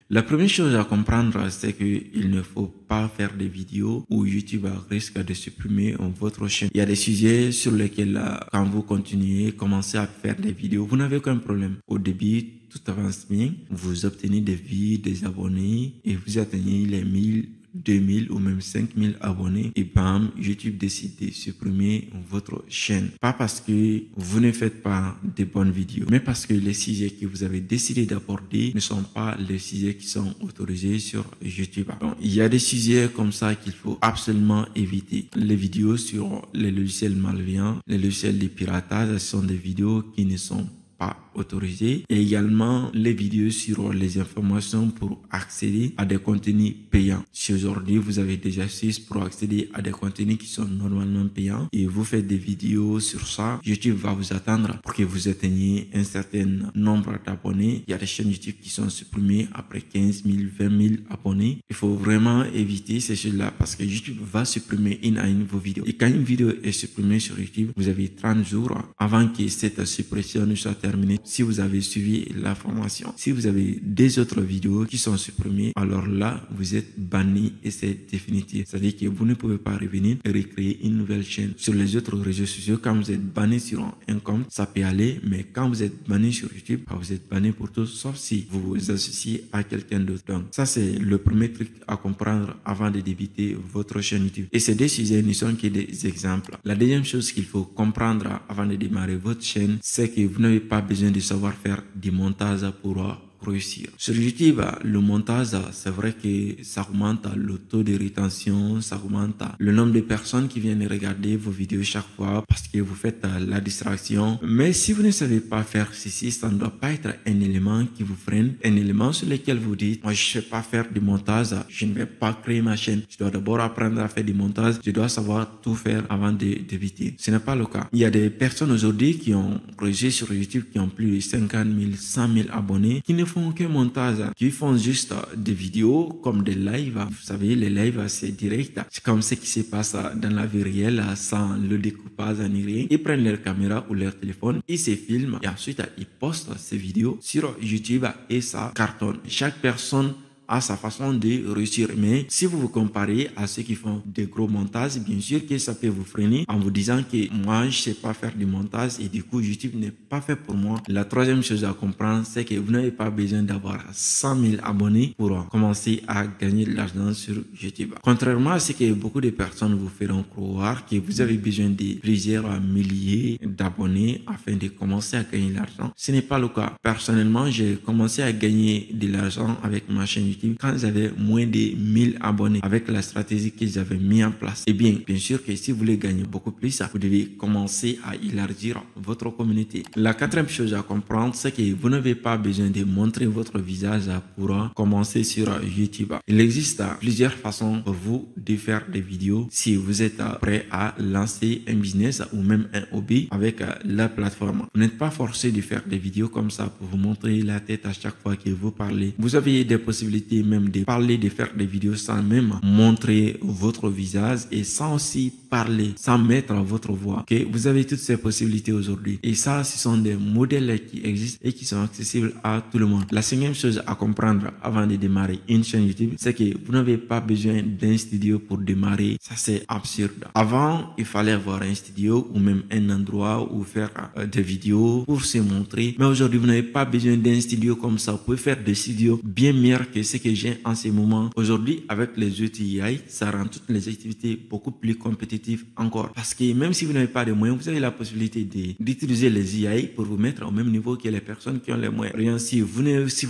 La première chose à comprendre, c'est qu'il ne faut pas faire des vidéos où YouTube risque de supprimer votre chaîne. Il y a des sujets sur lesquels, quand vous continuez, commencez à faire des vidéos, vous n'avez aucun problème. Au début, tout avance bien, vous obtenez des vues, des abonnés et vous atteignez les 1000, 2000 ou même 5000 abonnés et bam, YouTube décide de supprimer votre chaîne. Pas parce que vous ne faites pas de bonnes vidéos, mais parce que les sujets que vous avez décidé d'aborder ne sont pas les sujets qui sont autorisés sur YouTube. Donc, il y a des sujets comme ça qu'il faut absolument éviter. Les vidéos sur les logiciels malveillants, les logiciels de piratage, ce sont des vidéos qui ne sont pas autorisé, et également les vidéos sur les informations pour accéder à des contenus payants. Si aujourd'hui vous avez des astuces pour accéder à des contenus qui sont normalement payants et vous faites des vidéos sur ça, YouTube va vous attendre pour que vous atteigniez un certain nombre d'abonnés. Il y a des chaînes YouTube qui sont supprimées après 15 000, 20 000 abonnés. Il faut vraiment éviter ces choses-là parce que YouTube va supprimer une à une vos vidéos. Et quand une vidéo est supprimée sur YouTube, vous avez 30 jours avant que cette suppression ne soit terminée. Si vous avez suivi la formation, si vous avez des autres vidéos qui sont supprimées, alors là, vous êtes banni et c'est définitif. C'est-à-dire que vous ne pouvez pas revenir et recréer une nouvelle chaîne. Sur les autres réseaux sociaux, quand vous êtes banni sur un compte, ça peut aller, mais quand vous êtes banni sur YouTube, vous êtes banni pour tout, sauf si vous vous associez à quelqu'un d'autre. Donc, ça, c'est le premier truc à comprendre avant de débuter votre chaîne YouTube. Et ces deux sujets ne sont que des exemples. La deuxième chose qu'il faut comprendre avant de démarrer votre chaîne, c'est que vous n'avez pas besoin de savoir faire du montage pour réussir. Sur YouTube, le montage, c'est vrai que ça augmente le taux de rétention, ça augmente le nombre de personnes qui viennent regarder vos vidéos chaque fois parce que vous faites la distraction. Mais si vous ne savez pas faire ceci, ça ne doit pas être un élément qui vous freine, un élément sur lequel vous dites, moi je ne sais pas faire du montage, je ne vais pas créer ma chaîne, je dois d'abord apprendre à faire du montage, je dois savoir tout faire avant de débuter. Ce n'est pas le cas. Il y a des personnes aujourd'hui qui ont réussi sur YouTube, qui ont plus de 50 000, 100 000 abonnés, qui ne font aucun montage, qui font juste des vidéos comme des lives. Vous savez, les lives, c'est direct. C'est comme ce qui se passe dans la vie réelle, sans le découpage ni rien. Ils prennent leur caméra ou leur téléphone, ils se filment et ensuite ils postent ces vidéos sur YouTube et ça cartonne. Chaque personne à sa façon de réussir. Mais si vous vous comparez à ceux qui font des gros montages, bien sûr que ça peut vous freiner en vous disant que moi, je sais pas faire du montage et du coup, YouTube n'est pas fait pour moi. La troisième chose à comprendre, c'est que vous n'avez pas besoin d'avoir 100 000 abonnés pour commencer à gagner de l'argent sur YouTube. Contrairement à ce que beaucoup de personnes vous feront croire que vous avez besoin de plusieurs milliers d'abonnés afin de commencer à gagner de l'argent, ce n'est pas le cas. Personnellement, j'ai commencé à gagner de l'argent avec ma chaîne YouTube quand j'avais moins de 1000 abonnés avec la stratégie que j'avais mis en place. Et bien sûr que si vous voulez gagner beaucoup plus, vous devez commencer à élargir votre communauté. La quatrième chose à comprendre, c'est que vous n'avez pas besoin de montrer votre visage pour commencer sur YouTube. Il existe plusieurs façons pour vous de faire des vidéos si vous êtes prêt à lancer un business ou même un hobby avec la plateforme. Vous n'êtes pas forcé de faire des vidéos comme ça pour vous montrer la tête à chaque fois que vous parlez. Vous avez des possibilités même de parler, de faire des vidéos sans même montrer votre visage et sans aussi parler, sans mettre votre voix. Okay? Vous avez toutes ces possibilités aujourd'hui. Et ça, ce sont des modèles qui existent et qui sont accessibles à tout le monde. La cinquième chose à comprendre avant de démarrer une chaîne YouTube, c'est que vous n'avez pas besoin d'un studio pour démarrer. Ça, c'est absurde. Avant, il fallait avoir un studio ou même un endroit où faire des vidéos pour se montrer. Mais aujourd'hui, vous n'avez pas besoin d'un studio comme ça. Vous pouvez faire des studios bien meilleurs que ce que j'ai en ce moment. Aujourd'hui, avec les outils AI, ça rend toutes les activités beaucoup plus compétitives encore. Parce que même si vous n'avez pas de moyens, vous avez la possibilité d'utiliser les AI pour vous mettre au même niveau que les personnes qui ont les moyens. Rien, si vous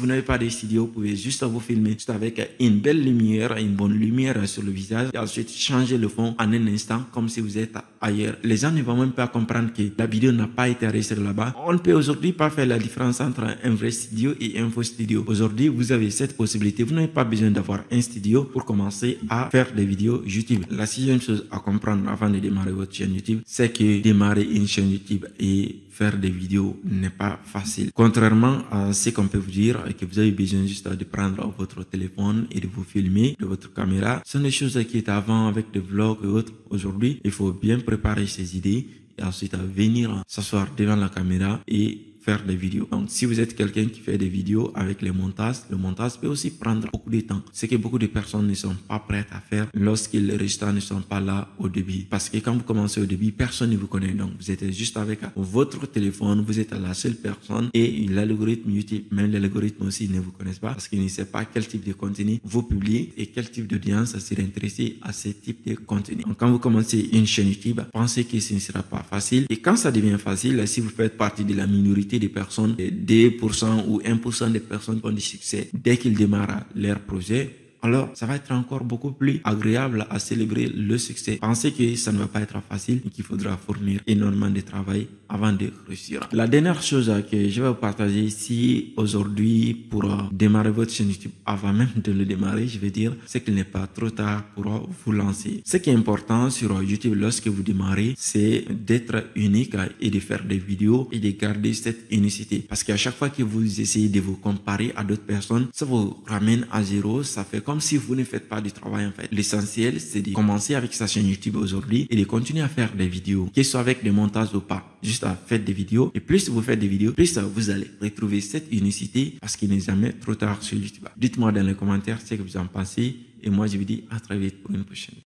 n'avez pas de studio, vous pouvez juste vous filmer juste avec une belle lumière, une bonne lumière sur le visage et ensuite changer le fond en un instant comme si vous êtes ailleurs. Les gens ne vont même pas comprendre que la vidéo n'a pas été enregistrée là-bas. On ne peut aujourd'hui pas faire la différence entre un vrai studio et un faux studio. Aujourd'hui, vous avez cette possibilité. Vous n'avez pas besoin d'avoir un studio pour commencer à faire des vidéos YouTube. La sixième chose à comprendre avant de démarrer votre chaîne YouTube, c'est que démarrer une chaîne YouTube et faire des vidéos n'est pas facile. Contrairement à ce qu'on peut vous dire, que vous avez besoin juste de prendre votre téléphone et de vous filmer de votre caméra. Ce sont des choses qui étaient avant avec des vlogs et autres. Aujourd'hui, il faut bien préparer ses idées et ensuite venir s'asseoir devant la caméra et faire des vidéos. Donc, si vous êtes quelqu'un qui fait des vidéos avec le montage peut aussi prendre beaucoup de temps. Ce que beaucoup de personnes ne sont pas prêtes à faire lorsque les résultats ne sont pas là au début. Parce que quand vous commencez au début, personne ne vous connaît. Donc, vous êtes juste avec votre téléphone, vous êtes la seule personne et l'algorithme YouTube, même l'algorithme aussi ne vous connaissent pas parce qu'il ne sait pas quel type de contenu vous publiez et quel type d'audience serait intéressé à ce type de contenu. Donc, quand vous commencez une chaîne YouTube, pensez que ce ne sera pas facile. Et quand ça devient facile, si vous faites partie de la minorité des personnes, 2% ou 1% des personnes qui ont du succès dès qu'ils démarrent leur projet, alors ça va être encore beaucoup plus agréable à célébrer le succès. Pensez que ça ne va pas être facile et qu'il faudra fournir énormément de travail avant de réussir. La dernière chose que je vais vous partager ici aujourd'hui pour démarrer votre chaîne YouTube, avant même de le démarrer, je vais dire, c'est qu'il n'est pas trop tard pour vous lancer. Ce qui est important sur YouTube lorsque vous démarrez, c'est d'être unique et de faire des vidéos et de garder cette unicité. Parce qu'à chaque fois que vous essayez de vous comparer à d'autres personnes, ça vous ramène à zéro, ça fait comme si vous ne faites pas du travail en fait. L'essentiel, c'est de commencer avec sa chaîne YouTube aujourd'hui et de continuer à faire des vidéos, que ce soit avec des montages ou pas. Juste à faire des vidéos. Et plus vous faites des vidéos, plus vous allez retrouver cette unicité parce qu'il n'est jamais trop tard sur YouTube. Dites-moi dans les commentaires ce que vous en pensez et moi je vous dis à très vite pour une prochaine.